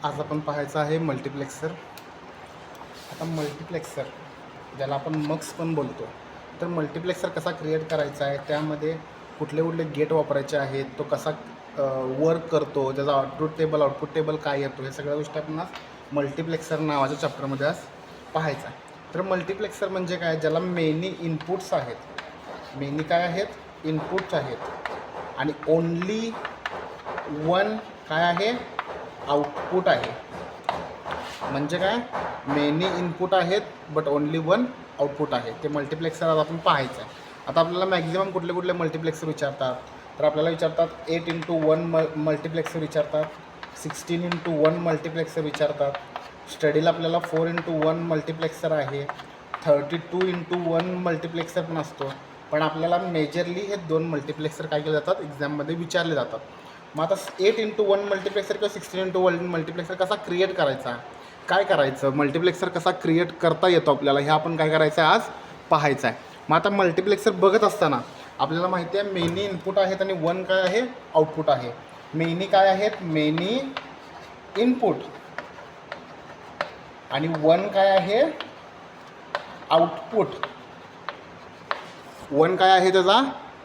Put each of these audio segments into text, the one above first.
आज आपण पाहायचं आहे मल्टिप्लेक्सर. आता मल्टिप्लेक्सर ज्याला आपण मक्स पण बोलतो, तर मल्टिप्लेक्सर कसा क्रिएट करायचा आहे, त्यामध्ये कुठले कुठले गेट वापरायचे आहेत, तो कसा वर्क करतो, त्याचा आउटपुट टेबल काय येतो, हे सगळ्या गोष्टी आपण आज मल्टिप्लेक्सर नावाच्या चॅप्टरमध्ये आज पाहायचं आहे. तर मल्टिप्लेक्सर म्हणजे काय, ज्याला मेनी इनपुट्स आहेत, मेनी काय आहेत, इनपुट्स आहेत, आणि ओनली वन काय आहे, आउटपुट आहे. म्हणजे काय, मेनी इनपुट आहेत बट ओनली वन आउटपुट आहे. ते मल्टिप्लेक्सर आज आपण पाहायचं आहे. आता आपल्याला मॅक्झिमम कुठले कुठले मल्टिप्लेक्सर विचारतात, तर आपल्याला विचारतात 8x1 मल्टिप्लेक्सर विचारतात, 16x1 मल्टिप्लेक्सर विचारतात. स्टडीला आपल्याला 4x1 मल्टिप्लेक्सर आहे, 32x1 मल्टिप्लेक्सर पण असतो. पण आपल्याला मेजरली हे दोन मल्टिप्लेक्सर काय केले जातात, एक्झाममध्ये विचारले जातात. मग आता 8x1 मल्टिप्लेक्सर किंवा 16x1 मल्टिप्लेक्सर कसा क्रिएट करायचा, काय करायचं, मल्टिप्लेक्सर कसा क्रिएट करता येतो आपल्याला, हे आपण काय करायचं आहे, आज पाहायचं आहे. मग आता मल्टिप्लेक्सर बघत असताना आपल्याला माहिती आहे मेनी इनपुट आहेत आणि वन काय आहे, आउटपुट आहे. मेनी काय आहेत, मेनी इनपुट, आणि वन काय आहे, आउटपुट. वन काय आहे, त्याचा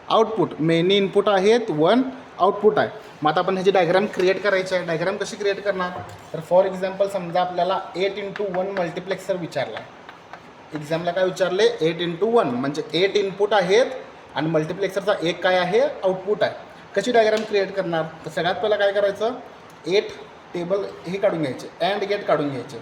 आउटपुट. मेनी इनपुट आहेत, वन आउटपुट आहे. मग आता आपण ह्याची डायग्राम क्रिएट करायची आहे. डायग्राम कशी क्रिएट करणार, तर फॉर एक्झाम्पल समजा आपल्याला 8x1 मल्टिप्लेक्सर विचारला आहे. एक्झामला काय विचारले, 8x1 म्हणजे 8 इनपुट आहेत आणि मल्टिप्लेक्सरचा एक काय आहे, आउटपुट आहे. कशी डायग्राम क्रिएट करणार, तर सगळ्यात पहिला काय करायचं, 8 टेबल हे काढून घ्यायचे, अँड गेट काढून घ्यायचे.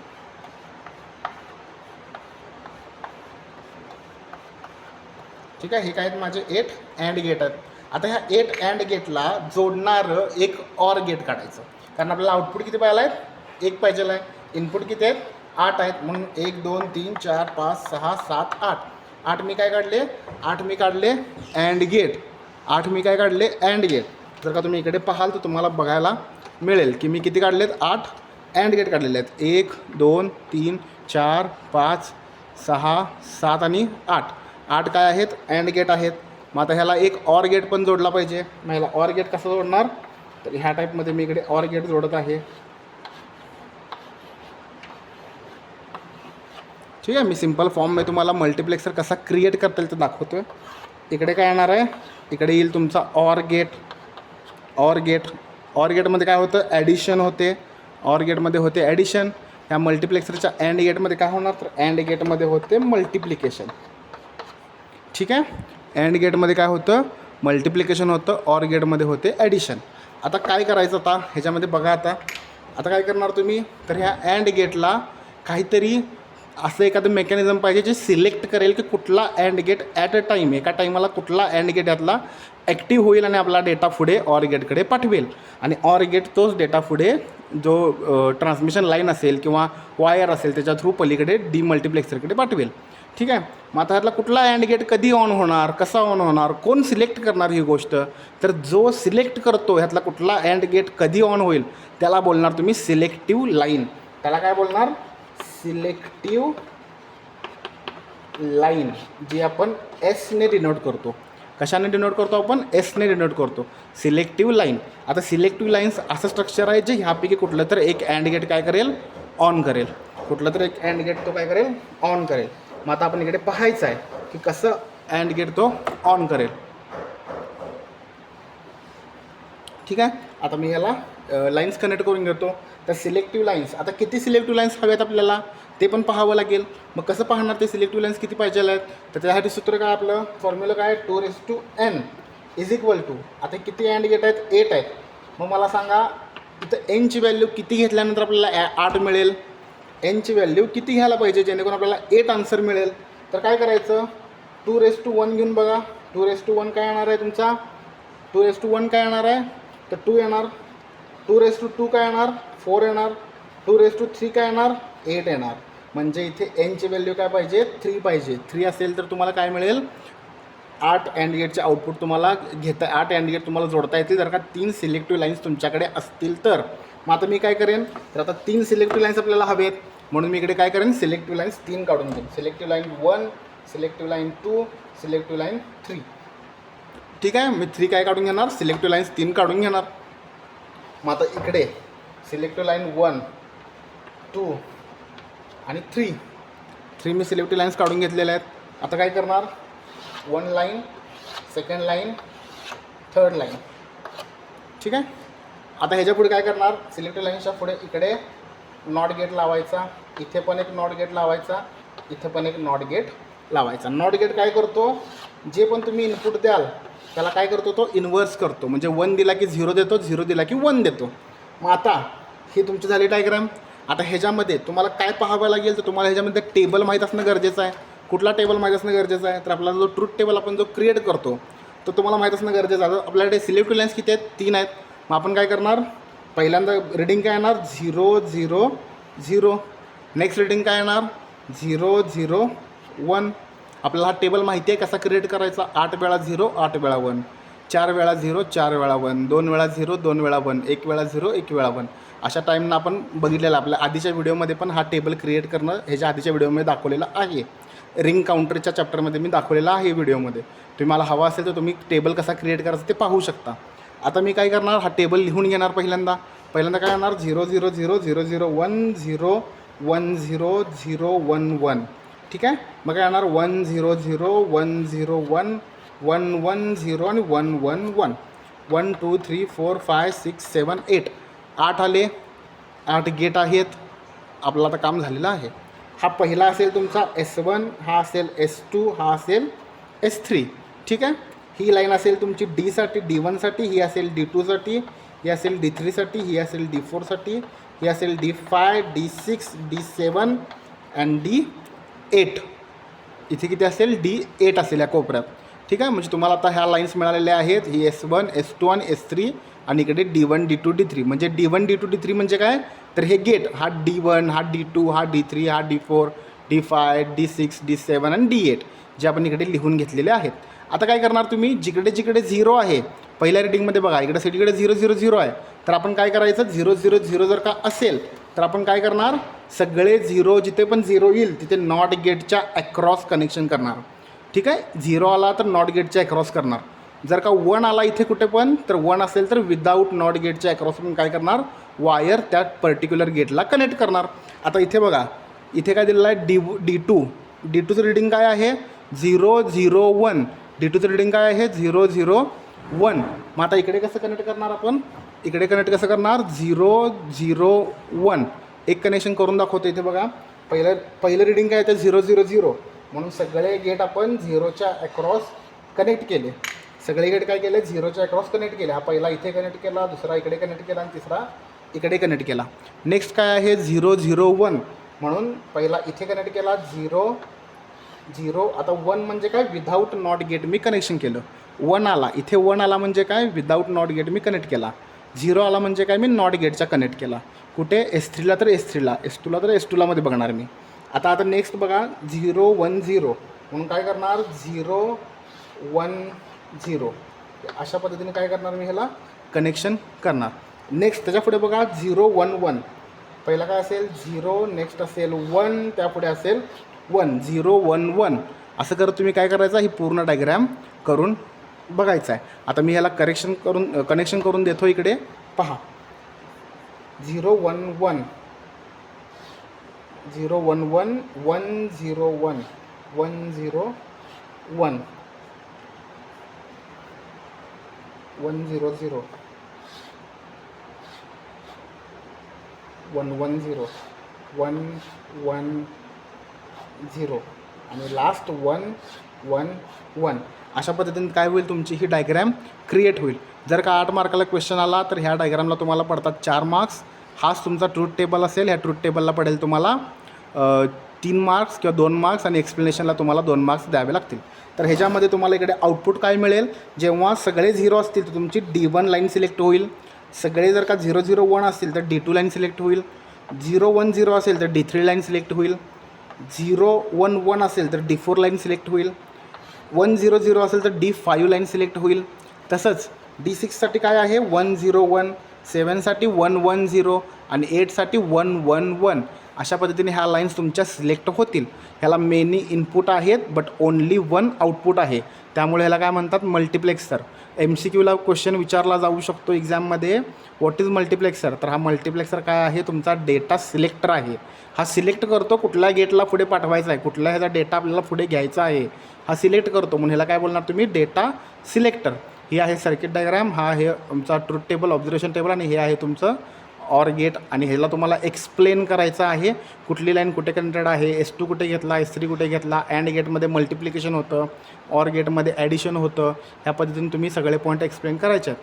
ठीक आहे, हे काय आहेत माझे 8 अँड गेट आहेत. आता ह्या 8 अँड गेटला जोडणारं एक ऑर गेट काढायचं, कारण आपल्याला आउटपुट किती पाहिजे आहेत, एक पाहिजे आहे. इनपुट किती आहेत, 8 आहेत, म्हणून 1 2 3 4 5 6 7 8. 8 मी काय काढले, 8 मी काढले अँड गेट, 8 मी काय काढले, अँड गेट. जर का तुम्ही इकडे पाहाल तर तुम्हाला बघायला मिळेल की मी किती काढलेत, 8 अँड गेट काढलेले आहेत. 1 2 3 4 5 6 7 आणि 8. 8 काय आहेत, अँड गेट आहेत. मग आता ह्याला एक ऑर गेट पण जोडला पाहिजे. मग ह्याला ऑर गेट कसं जोडणार, तर ह्या टाईपमध्ये मी इकडे ऑर गेट जोडत आहे. ठीक आहे, मी सिम्पल फॉर्ममध्ये तुम्हाला मल्टिप्लेक्सर कसा क्रिएट करता येईल ते दाखवतो आहे. इकडे काय येणार आहे, इकडे येईल तुमचा OR gate. OR gate, OR गेटमध्ये काय होतं, ॲडिशन होते. ऑर गेटमध्ये होते ॲडिशन. ह्या मल्टिप्लेक्सरच्या अँड गेटमध्ये काय होणार, तर अँड गेटमध्ये होते मल्टिप्लिकेशन. ठीक आहे, अँड गेटमध्ये काय होतं, मल्टिप्लिकेशन होतं. ऑर गेटमध्ये होते ॲडिशन. आता काय करायचं, आता ह्याच्यामध्ये बघा, आता काय करणार तुम्ही, तर ह्या अँड गेटला काहीतरी असं एखादं मेकॅनिझम पाहिजे जे सिलेक्ट करेल की कुठला AND gate at a time, एका टाईमाला कुठला अँड गेट यातला ॲक्टिव्ह होईल आणि आपला डेटा पुढे ऑर गेटकडे पाठवेल. आणि ऑर गेट तोच डेटा पुढे जो ट्रान्समिशन लाईन असेल किंवा वायर असेल त्याच्या थ्रू पलीकडे डीमल्टिप्लेक्सरकडे पाठवेल. ठीक आहे, मग आता ह्यातला कुठला अँड गेट कधी ऑन होणार, कसा ऑन होणार, कोण सिलेक्ट करणार ही गोष्ट, तर जो सिलेक्ट करतो ह्यातला कुठला अँड गेट कधी ऑन होईल त्याला बोलणार तुम्ही सिलेक्टिव्ह लाईन. त्याला काय बोलणार, सिलेक्टिव्ह लाईन, जी आपण एसने डिनोट करतो. कशाने डिनोट करतो आपण, एसने डिनोट करतो, सिलेक्टिव्ह लाईन. आता सिलेक्टिव्ह लाईन्स असं स्ट्रक्चर आहे जे ह्यापैकी कुठलं तर एक अँड गेट काय करेल, ऑन करेल. कुठलं तर एक अँड गेट तो काय करेल, ऑन करेल. मग आता आपण इकडे पाहायचं आहे की कसं अँड गेट तो ऑन करेल. ठीक आहे, आता मी याला लाईन्स कनेक्ट करून घेतो. तर सिलेक्टिव्ह लाईन्स, आता किती सिलेक्टिव्ह लाईन्स हव्यात आपल्याला ते पण पाहावं लागेल. मग कसं पाहणार, ते सिलेक्टिव्ह लाईन्स किती पाहिजे आहेत, तर त्यासाठी सूत्र काय, आपलं फॉर्म्युला काय, 2n इज इक्वल टू, आता किती अँड गेट आहेत, 8 आहेत. मग मला सांगा इथं एनची व्हॅल्यू किती घेतल्यानंतर आपल्याला 8 मिळेल, एनची व्हॅल्यू किती घ्यायला पाहिजे जेणेकरून आपल्याला 8 आन्सर मिळेल. तर काय करायचं, 2:1 घेऊन बघा. 2:1 काय येणार आहे तुमचा, 2:1 काय येणार आहे, तर 2 येणार. 2:2 काय येणार, 4 येणार. 2:3 काय येणार, 8 येणार. म्हणजे इथे एनची व्हॅल्यू काय पाहिजे, 3 पाहिजे. 3 असेल तर तुम्हाला काय मिळेल, 8 अँड गेटचे आउटपुट तुम्हाला घेता, 8 अँड गेट तुम्हाला जोडता येतील जर का 3 सिलेक्टिव्ह लाईन्स तुमच्याकडे असतील तर. मग आता मी काय करेन, तर आता 3 सिलेक्टिव्ह लाईन्स आपल्याला हवेत, म्हणून मी इकडे काय करेन, सिलेक्टिव्ह लाईन्स 3 काढून घेईन. Selective line 1, selective line 2, selective line 3. ठीक आहे, मी 3 काय काढून घेणार, सिलेक्टिव्ह लाईन्स 3 काढून घेणार. मग आता इकडे सिलेक्टिव्ह लाईन 1 2 आणि 3 मी सिलेक्टिव्ह लाईन्स काढून घेतलेल्या आहेत. आता काय करणार, 1 line, second line, third line. ठीक आहे. आता ह्याच्या पुढे काय करणार, सिलेक्टिव्ह लाईन्सच्या पुढे इकडे नॉट गेट लावायचा, इथे पण एक नॉट गेट लावायचा, इथे पण एक नॉट गेट लावायचा. नॉट गेट काय करतो, जे पण तुम्ही इनपुट द्याल त्याला काय करतो, तो इन्व्हर्स करतो. म्हणजे 1 दिला की 0 देतो, 0 दिला की 1 देतो. मग आता ही तुमची झाली डायग्राम. आता ह्याच्यामध्ये तुम्हाला काय पाहावं लागेल, तर तुम्हाला ह्याच्यामध्ये टेबल माहीत असणं गरजेचं आहे. कुठला टेबल माहीत असणं गरजेचं आहे, तर आपल्याला जो ट्रूथ टेबल आपण जो क्रिएट करतो तो तुम्हाला माहीत असणं गरजेचं आहे. आपल्याकडे सिलेक्टिव्ह लाईन्स किती आहेत, 3 आहेत. मग आपण काय करणार, पहिल्यांदा रिडिंग काय येणार, 0 0 0. नेक्स्ट रिडिंग काय येणार, 0 0 1. आपल्याला हा टेबल माहिती आहे कसा क्रिएट करायचा. 8 वेळा 0 8 वेळा 1, 4 वेळा 0 4 वेळा 1, 2 वेळा 0 2 वेळा 1, 1 वेळा 0 1 वेळा 1. अशा टाईमनं आपण बघितलेलं आपल्या आधीच्या व्हिडिओमध्ये पण हा टेबल क्रिएट करणं ह्याच्या आधीच्या व्हिडिओमध्ये दाखवलेला आहे. रिंग काउंटरच्या चॅप्टरमध्ये मी दाखवलेला आहे व्हिडिओमध्ये. तुम्ही मला हवा असेल तर तुम्ही टेबल कसा क्रिएट करायचा ते पाहू शकता. आता मी काय करणार, हा टेबल लिहून घेणार. पहिल्यांदा काय करणार, 0 0 0 0 0 1 0 1 0 0 1 1. ठीक आहे. मग काय येणार, 1 0 0 1 0 1 1 1 0 आणि 1 1 1. 1 2 3 4 5 6 7 8. 8 आले, 8 गेट आहेत. आपलं आता काम झालेलं आहे. हा पहिला असेल तुमचा S1, हा असेल S2, हा असेल S3. ठीक आहे. ही लाईन असेल तुमची D साठी, D1 साठी, ही असेल D2 साठी, ही असेल D3 साठी, ही असेल D4 साठी, ही असेल D5 D6 D7 आणि D8. इथे किती असेल, D8 असेल या कोपऱ्यात. ठीक आहे. म्हणजे तुम्हाला आता ह्या लाईन्स मिळालेल्या आहेत. ही S1 S2 आणि S3 आणि इकडे D1 D2 D3. म्हणजे D1 D2 D3 म्हणजे काय, तर हे गेट, हा D1 हा D2 हा D3 हा D4 D5 D6 D7 आणि D8 जे आपण इकडे लिहून घेतलेले आहेत. आता काय करणार तुम्ही, जिकडे जिकडे 0 आहे पहिल्या रिडिंगमध्ये बघा, इकडे सिटीकडे 0 0 0 आहे, तर आपण काय करायचं, 0 0 0 जर का असेल तर आपण काय करणार, सगळे 0 जिथे पण 0 येईल तिथे नॉट गेटच्या अक्रॉस कनेक्शन करणार. ठीक आहे. 0 आला तर नॉट गेटच्या अक्रॉस करणार. जर का 1 आला इथे कुठे पण, तर 1 असेल तर विदाऊट नॉट गेटच्या अक्रॉस पण काय करणार, वायर त्या पर्टिक्युलर गेटला कनेक्ट करणार. आता इथे बघा, इथे काय दिलेलं आहे, D2चं रिडिंग काय आहे, 0 0 1. D2चं रिडिंग काय आहे, 0 0 1. मग आता इकडे कसं कनेक्ट करणार आपण, इकडे कनेक्ट कसं करणार, 0 0 1. एक कनेक्शन करून दाखवतो. इथे बघा, पहिलं रिडिंग काय आहे, 0 0 0. म्हणून सगळे गेट आपण 0च्या अक्रॉस कनेक्ट केले. सगळे गेट काय केले, 0च्या अक्रॉस कनेक्ट केले. हा पहिला इथे कनेक्ट केला, दुसरा इकडे कनेक्ट केला आणि तिसरा इकडे कनेक्ट केला. नेक्स्ट काय आहे, 0 0 1. म्हणून पहिला इथे कनेक्ट केला, 0 0. आता 1 म्हणजे काय, without not get me connection केलं. 1 आला, इथे 1 आला म्हणजे काय, without not get me connect केला. 0 आला म्हणजे काय, मी नॉट गेटचा कनेक्ट केला. कुठे, S3ला तर S3ला, S2ला तर S2ला मध्ये बघणार मी. आता नेक्स्ट बघा, 0 1 0. म्हणून काय करणार, 0 1 0. अशा पद्धतीने काय करणार मी, ह्याला कनेक्शन करणार. नेक्स्ट त्याच्या पुढे बघा, 0 1 1. पहिला काय असेल, 0, नेक्स्ट असेल 1, त्यापुढे असेल 1, 0 1 1. असं करत तुम्ही काय करायचं, ही पूर्ण डायग्रॅम करून बघायचं आहे. आता मी ह्याला कनेक्शन करून देतो. इकडे पहा, 0 1 1 0 1 1 1 0 1 1 0 1 1 0 0 1 1 0 1 1 0 आणि लास्ट 1 1 1. अशा पद्धतीने काय होईल, तुमची ही डायग्रॅम क्रिएट होईल. जर का 8 मार्काला क्वेश्चन आला तर ह्या डायग्रामला तुम्हाला पडतात 4 मार्क्स. हाच तुमचा ट्रूथ टेबल असेल. ह्या ट्रूथ टेबलला पडेल तुम्हाला 3 मार्क्स किंवा 2 मार्क्स आणि एक्सप्लेनेशनला तुम्हाला 2 मार्क्स द्यावे लागतील. तर ह्याच्यामध्ये तुम्हाला इकडे आउटपुट काय मिळेल, जेव्हा सगळे 0 असतील तर तुमची D1 लाईन सिलेक्ट होईल. सगळे जर का 0 0 1 असतील तर D2 लाईन सिलेक्ट होईल. 0 1 0 असेल तर D3 लाईन सिलेक्ट होईल. 0 1 1 असेल तर D4 लाईन सिलेक्ट होईल. 1 0 0 असेल तर D5 लाईन सिलेक्ट होईल. तसंच D6साठी काय आहे, 1 0 1. 7साठी 1 1 0 आणि 8साठी 1 1 1. अशा पद्धतीने ह्या लाईन्स तुमच्या सिलेक्ट होतील. ह्याला मेनी इनपुट आहेत बट ओनली वन आउटपुट आहे, त्यामुळे ह्याला काय म्हणतात मल्टिप्लेक्सर. MCQला क्वेश्चन विचारला जाऊ शकतो एक्झाममध्ये, व्हॉट इज मल्टिप्लेक्सर. तर हा मल्टिप्लेक्सर काय आहे, तुमचा डेटा सिलेक्टर आहे. हा सिलेक्ट करतो कुठल्या गेटला पुढे पाठवायचा आहे, कुठल्या ह्याचा डेटा आपल्याला पुढे घ्यायचा आहे, हा सिलेक्ट करतो. म्हणून ह्याला काय बोलणार तुम्ही, डेटा सिलेक्टर. ही आहे सर्किट डायग्राम, हा आहे तुमचा ट्रूथ टेबल, ऑब्झर्वेशन टेबल, आणि हे आहे तुमचं ऑर गेट. आणि ह्याला तुम्हाला एक्सप्लेन करायचं आहे कुठली लाईन कुठे कनेक्टेड आहे, S2 कुठे घेतला, S3 कुठे घेतला, अँड गेटमध्ये मल्टिप्लिकेशन होतं, ऑर गेटमध्ये ॲडिशन होतं. ह्या पद्धतीने तुम्ही सगळे पॉईंट एक्सप्लेन करायचे आहेत.